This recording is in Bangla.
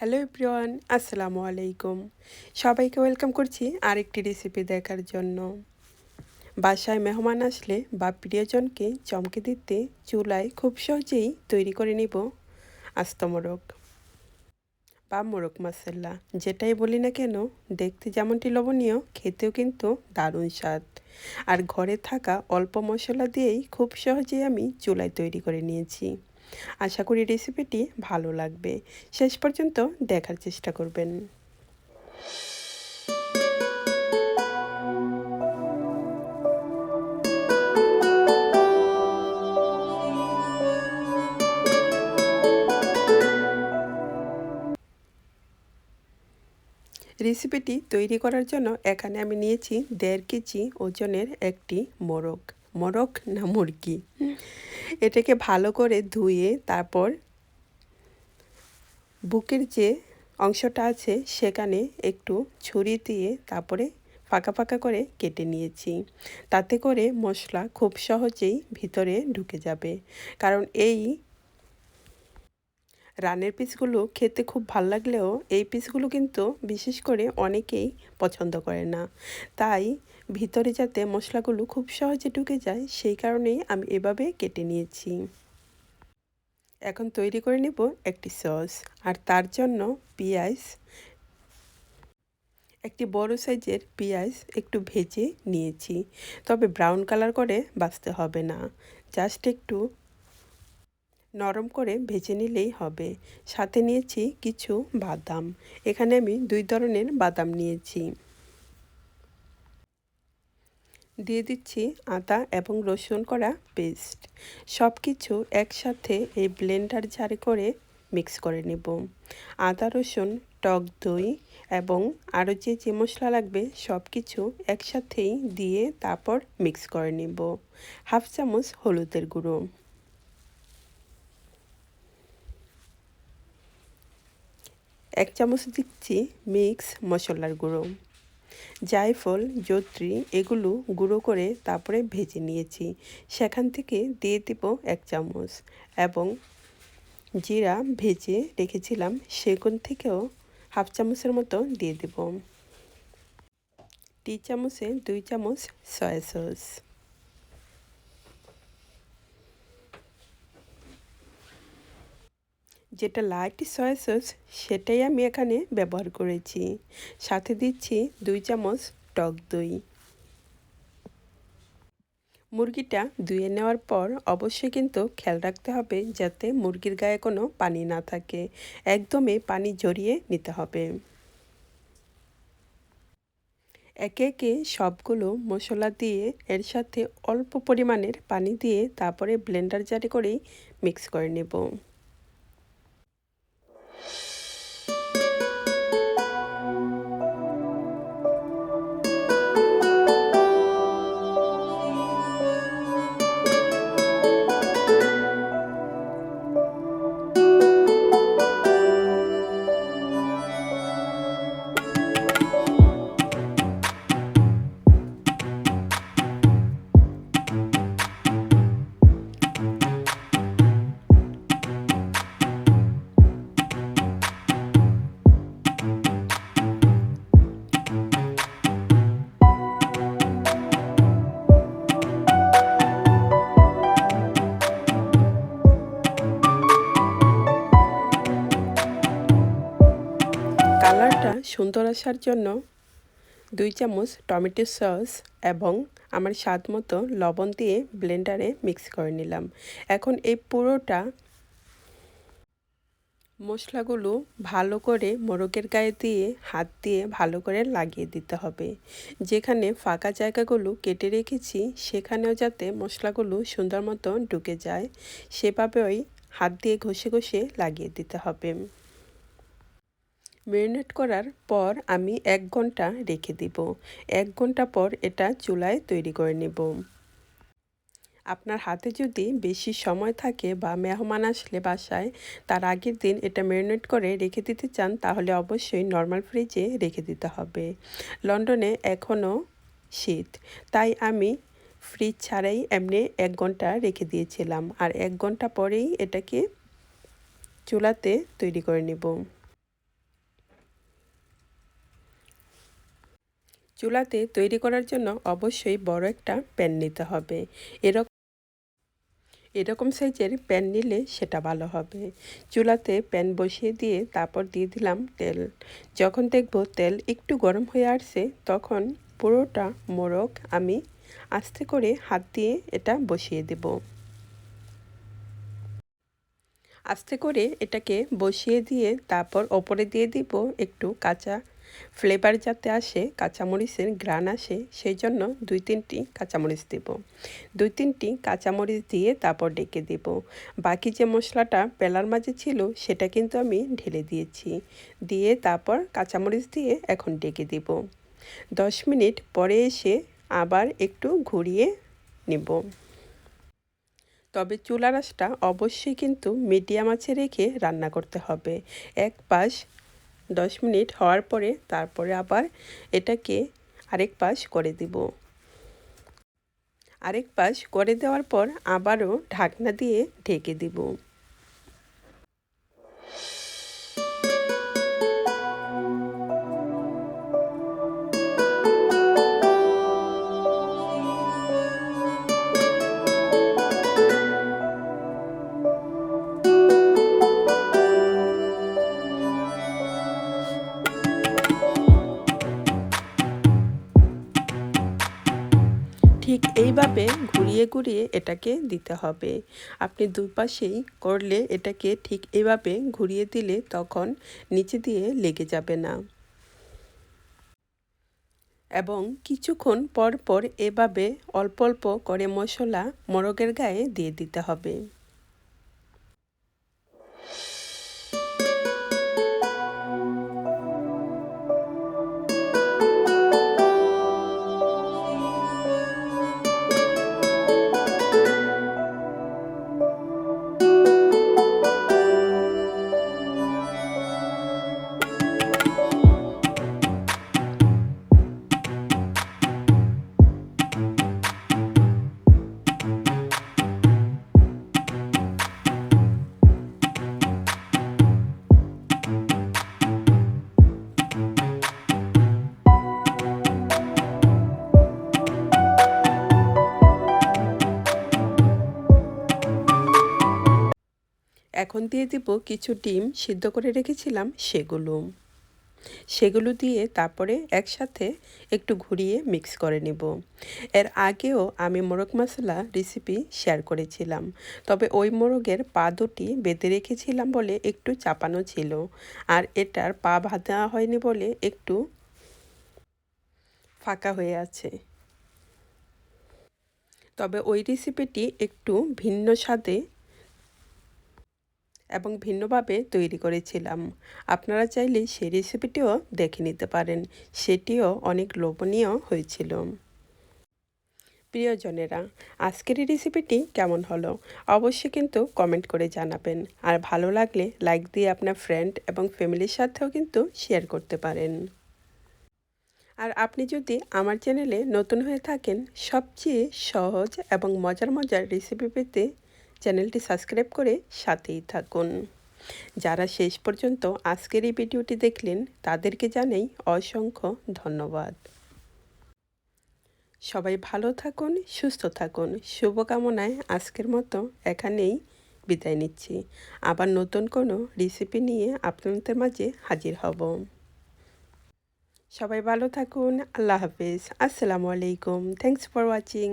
হ্যালো এভরিওয়ান, আসসালামু আলাইকুম। সবাইকে ওয়েলকাম করছি আরেকটি রেসিপি দেখার জন্য। বাসায় মেহমান আসলে বা প্রিয়জনকে চমকে দিতে চুলায় খুব সহজেই তৈরি করে নিব আস্ত মোরগ বা মোরগ মাসালা। যেটাই বলি না কেন, দেখতে যেমনটি লোভনীয়, খেতেও কিন্তু দারুণ স্বাদ। আর ঘরে থাকা অল্প মশলা দিয়েই খুব সহজেই আমি চুলায় তৈরি করে নিয়েছি। আশা করি রেসিপিটি ভালো লাগবে। শেষ পর্যন্ত দেখার চেষ্টা করবেন। রেসিপিটি তৈরি করার জন্য এখানে আমি নিয়েছি 1.5 কেজি ওজনের একটি মোরগ না মুরগি। এটাকে ভালো করে ধুয়ে তারপর বুকের যে অংশটা আছে সেখানে একটু ছুরি দিয়ে তারপরে ফাঁকা ফাঁকা করে কেটে নিয়েছি। তাতে করে মশলা খুব সহজেই ভিতরে ঢুকে যাবে, কারণ এই রানের পিসগুলো খেতে খুব ভাল লাগলেও এই পিসগুলো কিন্তু বিশেষ করে অনেকেই পছন্দ করে না। তাই ভিতরে যাতে মশলাগুলো খুব সহজে ঢুকে যায় সেই কারণেই আমি এভাবে কেটে নিয়েছি। এখন তৈরি করে নেব একটি সস। আর তার জন্য একটি বড় সাইজের পেঁয়াজ একটু ভেজে নিয়েছি, তবে ব্রাউন কালার করে ভাজতে হবে না, জাস্ট একটু নরম করে ভেজে নিলেই হবে। সাথে নিয়েছি কিছু বাদাম। এখানে আমি 2 ধরনের বাদাম নিয়েছি। দিয়ে দিচ্ছি আদা এবং রসুন করা পেস্ট। সব কিছু একসাথে এই ব্লেন্ডার জারে করে মিক্স করে নেব। আদা, রসুন, টক দই এবং আরও যে মশলা লাগবে সব কিছু একসাথেই দিয়ে তারপর মিক্স করে নেব। 1/2 চামচ হলুদের গুঁড়ো, 1 চামচ দিচ্ছি মিক্স মশলার গুঁড়ো, জায়ফল, জয়িত্রী এগুলো গুঁড়ো করে তারপরে ভেজে নিয়েছি, সেখান থেকে দিয়ে দিব 1 চামচ এবং জিরা ভেজে রেখেছিলাম সেখান থেকেও 1/2 চামচের মতো দিয়ে দেব। টি চামচে 2 চামচ সয়া সস, যেটা লাইট সয়া সস সেটাই আমি এখানে ব্যবহার করেছি। সাথে দিচ্ছি 2 চামচ টক দই। মুরগিটা ধুয়ে নেওয়ার পর অবশ্যই কিন্তু খেয়াল রাখতে হবে যাতে মুরগির গায়ে কোনো পানি না থাকে, একদমই পানি ঝরিয়ে নিতে হবে। একে একে সবগুলো মশলা দিয়ে এর সাথে অল্প পরিমাণের পানি দিয়ে তারপরে ব্লেন্ডার জারে করেই মিক্স করে নেব। কালারটা সুন্দর আসার জন্য 2 চামচ টমেটো সস এবং আমার স্বাদ মতো লবণ দিয়ে ব্লেন্ডারে মিক্স করে নিলাম। এখন এই পুরোটা মশলাগুলো ভালো করে মোরগের গায়ে দিয়ে হাত দিয়ে ভালো করে লাগিয়ে দিতে হবে। যেখানে ফাঁকা জায়গাগুলো কেটে রেখেছি সেখানেও যাতে মশলাগুলো সুন্দর মতো ঢুকে যায় সেভাবেই হাত দিয়ে ঘষে ঘষে লাগিয়ে দিতে হবে। ম্যারিনেট করার পর আমি 1 ঘন্টা রেখে দিব। 1 ঘন্টা পর এটা চুলায় তৈরি করে নেব। আপনার হাতে যদি বেশি সময় থাকে বা মেহমান আসলে বাসায় তার আগের দিন এটা ম্যারিনেট করে রেখে দিতে চান তাহলে অবশ্যই নর্মাল ফ্রিজে রেখে দিতে হবে। লন্ডনে এখনও শীত, তাই আমি ফ্রিজ ছাড়াই এমনি 1 ঘন্টা রেখে দিয়েছিলাম, আর 1 ঘন্টা পরেই এটাকে চুলাতে তৈরি করে নেব। চুলাতে তৈরি করার জন্য অবশ্যই বড় একটা প্যান নিতে হবে। এরকম সাইজের প্যান নিলে সেটা ভালো হবে। চুলাতে প্যান বসিয়ে দিয়ে তারপর দিয়ে দিলাম তেল। যখন দেখব তেল একটু গরম হয়ে আসছে তখন পুরোটা মোরগ আমি আস্তে করে হাত দিয়ে এটা বসিয়ে দেব। আস্তে করে এটাকে বসিয়ে দিয়ে তারপর ওপরে দিয়ে দিব একটু কাঁচা ফ্লেভার যাতে আসে, কাঁচামরিচের ঘ্রাণ আসে, সেই জন্য 2-3টি কাঁচামরিচ দেব। 2-3টি কাঁচামরিচ দিয়ে তারপর ডেকে দেব। বাকি যে মশলাটা পেলার মাঝে ছিল সেটা কিন্তু আমি ঢেলে দিয়েছি। দিয়ে তারপর কাঁচামরিচ দিয়ে এখন ডেকে দেব। 10 মিনিট পরে এসে আবার একটু ঘুরিয়ে নেব। তবে চুলার আঁচটা অবশ্যই কিন্তু মিডিয়াম আঁচে রেখে রান্না করতে হবে। এক পাশ 10 মিনিট হওয়ার পরে তারপরে আবার এটাকে আরেক পাশ করে দিব। আরেক পাশ করে দেওয়ার পর আবারও ঢাকনা দিয়ে ঢেকে দিব। ঠিক এইভাবে ঘুরিয়ে ঘুরিয়ে এটাকে দিতে হবে। আপনি দুই পাশেই করলে এটাকে ঠিক এইভাবে ঘুরিয়ে দিলে তখন নিচে দিয়ে লেগে যাবে না। এবং কিছুক্ষণ পর পর এভাবে অল্প অল্প করে মশলা মোরগের গায়ে দিয়ে দিতে হবে। এখন দিয়ে দিব কিছু ডিম সিদ্ধ করে রেখেছিলাম সেগুলো দিয়ে তারপরে একসাথে একটু ঘুরিয়ে মিক্স করে নেব। এর আগেও আমি মোরগ মশলা রেসিপি শেয়ার করেছিলাম, তবে ওই মোরগের পা দুটি বেঁধে রেখেছিলাম বলে একটু চাপানো ছিল, আর এটার পা বাঁধা হয়নি বলে একটু ফাঁকা হয়ে আছে। তবে ওই রেসিপিটি একটু ভিন্ন স্বাদে এবং ভিন্নভাবে তৈরি করেছিলাম। আপনারা চাইলে সেই রেসিপিটিও দেখে নিতে পারেন, সেটিও অনেক লোভনীয় হয়েছিল। প্রিয়জনেরা, আজকের এই রেসিপিটি কেমন হলো অবশ্যই কিন্তু কমেন্ট করে জানাবেন। আর ভালো লাগলে লাইক দিয়ে আপনার ফ্রেন্ড এবং ফ্যামিলির সাথেও কিন্তু শেয়ার করতে পারেন। আর আপনি যদি আমার চ্যানেলে নতুন হয়ে থাকেন, সবচেয়ে সহজ এবং মজার মজার রেসিপি পেতে চ্যানেলটি সাবস্ক্রাইব করে সাথেই থাকুন। যারা শেষ পর্যন্ত আজকের এই ভিডিওটি দেখলেন তাদেরকে জানাই অসংখ্য ধন্যবাদ। সবাই ভালো থাকুন, সুস্থ থাকুন। শুভকামনায় আজকের মতো এখানেই বিদায় নিচ্ছি। আবার নতুন কোনো রেসিপি নিয়ে আপনাদের মাঝে হাজির হব। সবাই ভালো থাকুন। আল্লাহ হাফেজ। আসসালামু আলাইকুম। Thanks for watching.